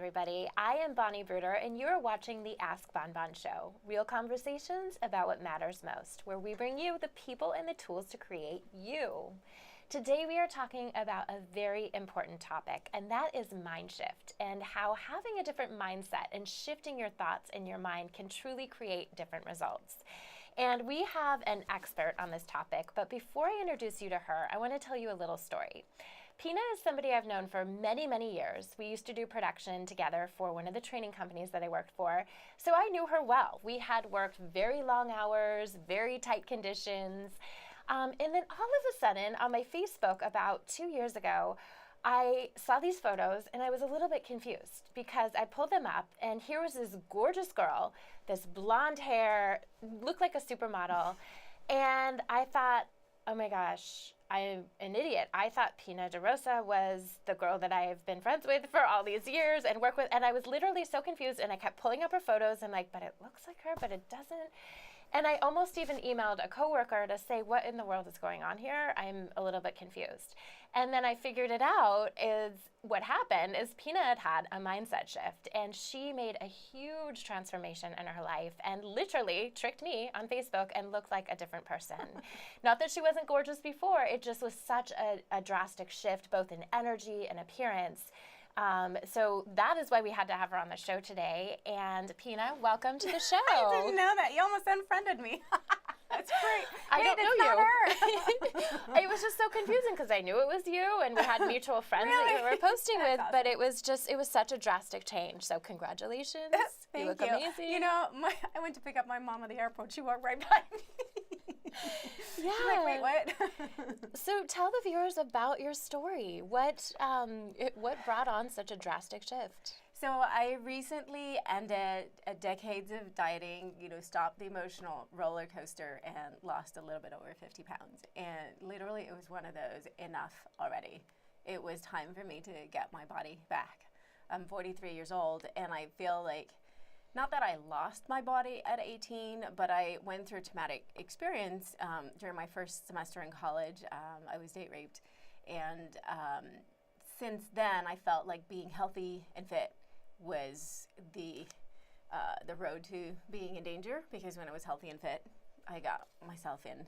everybody. I am Bonnie Bruder, and you're watching the AskBonBon Show, real conversations about what matters most, where we bring you the people and the tools to create you. Today we are talking about a very important topic, and that is mind shift, and how having a different mindset and shifting your thoughts in your mind can truly create different results. And we have an expert on this topic, but before I introduce you to her, I want to tell you a little story. Pina is somebody I've known for many, many years. We used to do production together for one of the training companies that I worked for, so I knew her well. We had worked very long hours, very tight conditions, and then all of a sudden on my Facebook about 2 years ago, I saw these photos and I was a little bit confused because I pulled them up and here was this gorgeous girl, this blonde hair, looked like a supermodel, and I thought, oh my gosh, I'm an idiot. I thought Pina DeRosa was the girl that I've been friends with for all these years and work with, and I was literally so confused, and I kept pulling up her photos and like, but it looks like her, but it doesn't. And I almost even emailed a coworker to say, what in the world is going on here? I'm a little bit confused. And then I figured it out is what happened is Pina had a mindset shift, and she made a huge transformation in her life and literally tricked me on Facebook and looked like a different person. Not that she wasn't gorgeous before, it just was such a drastic shift both in energy and appearance. So that is why we had to have her on the show today. And Pina, welcome to the show. I didn't know that. You almost unfriended me. That's great. I Wait, don't know it's you. not her. It was just so confusing because I knew it was you and we had mutual friends that Really? you were posting with, That's but it was such a drastic change. So congratulations. Thank you look you. amazing. You know, I went to pick up my mom at the airport. She walked right by me. Yeah. She's like, wait, what? So tell the viewers about your story. What brought on such a drastic shift? So I recently ended decades of dieting, stopped the emotional roller coaster and lost a little bit over 50 pounds. And literally it was one of those, enough already. It was time for me to get my body back. I'm 43 years old and I feel like, not that I lost my body at 18, but I went through a traumatic experience during my first semester in college. I was date raped. And since then I felt like being healthy and fit was the road to being in danger, because when I was healthy and fit, I got myself in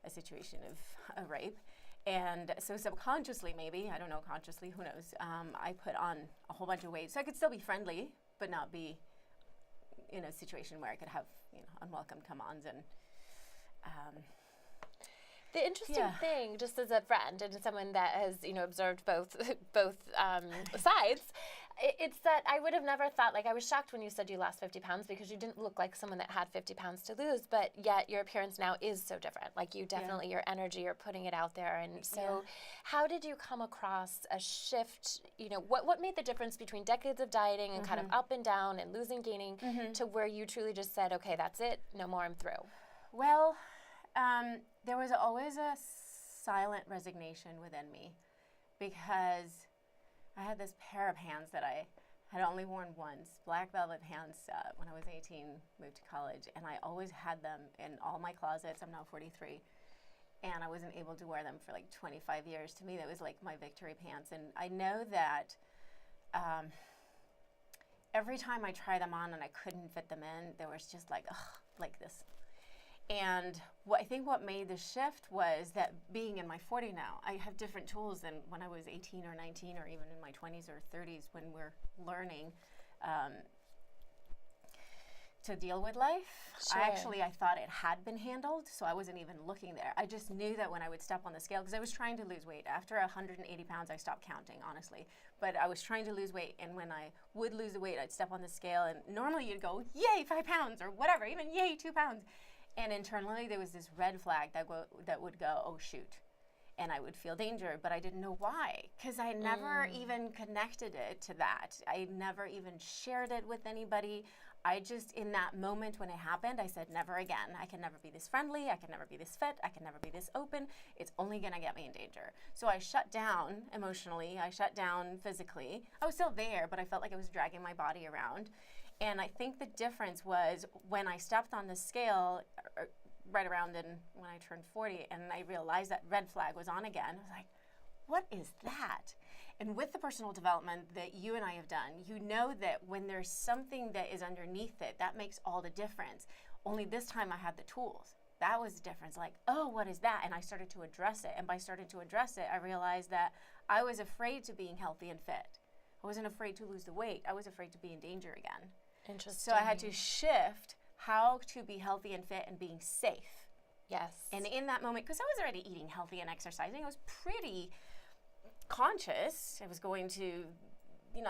a situation of a rape. And so subconsciously, maybe, I don't know, consciously, who knows, I put on a whole bunch of weight so I could still be friendly, but not be in a situation where I could have, unwelcome come-ons and the interesting thing, just as a friend and someone that has, observed both sides, it's that I would have never thought, like I was shocked when you said you lost 50 pounds because you didn't look like someone that had 50 pounds to lose, but yet your appearance now is so different. Like you definitely, your energy, you're putting it out there. And so how did you come across a shift, what made the difference between decades of dieting and kind of up and down and losing, gaining to where you truly just said, okay, that's it, no more, I'm through? Well, there was always a silent resignation within me because I had this pair of pants that I had only worn once, black velvet pants when I was 18, moved to college, and I always had them in all my closets. I'm now 43, and I wasn't able to wear them for like 25 years. To me, that was like my victory pants, and I know that every time I tried them on and I couldn't fit them in, there was just like, ugh, like this. And I think what made the shift was that being in my 40 now, I have different tools than when I was 18 or 19 or even in my 20s or 30s when we're learning to deal with life. Sure. I thought it had been handled, so I wasn't even looking there. I just knew that when I would step on the scale, because I was trying to lose weight. After 180 pounds, I stopped counting, honestly. But I was trying to lose weight, and when I would lose the weight, I'd step on the scale, and normally you'd go, yay, 5 pounds, or whatever, even yay, 2 pounds. And internally, there was this red flag that would go, oh, shoot. And I would feel danger, but I didn't know why, because I never even connected it to that. I never even shared it with anybody. I just, in that moment when it happened, I said, never again. I can never be this friendly. I can never be this fit. I can never be this open. It's only going to get me in danger. So I shut down emotionally. I shut down physically. I was still there, but I felt like I was dragging my body around. And I think the difference was when I stepped on the scale right around when I turned 40 and I realized that red flag was on again, I was like, what is that? And with the personal development that you and I have done, you know that when there's something that is underneath it, that makes all the difference. Only this time I had the tools. That was the difference. Like, oh, what is that? And I started to address it. And by starting to address it, I realized that I was afraid to being healthy and fit. I wasn't afraid to lose the weight. I was afraid to be in danger again. Interesting. So I had to shift how to be healthy and fit and being safe. Yes. And in that moment, because I was already eating healthy and exercising, I was pretty conscious. I was going to,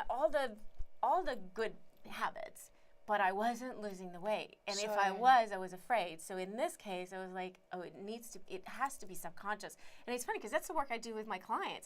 all the good habits, but I wasn't losing the weight. And if I was afraid. So in this case, I was like, oh, it has to be subconscious. And it's funny because that's the work I do with my clients.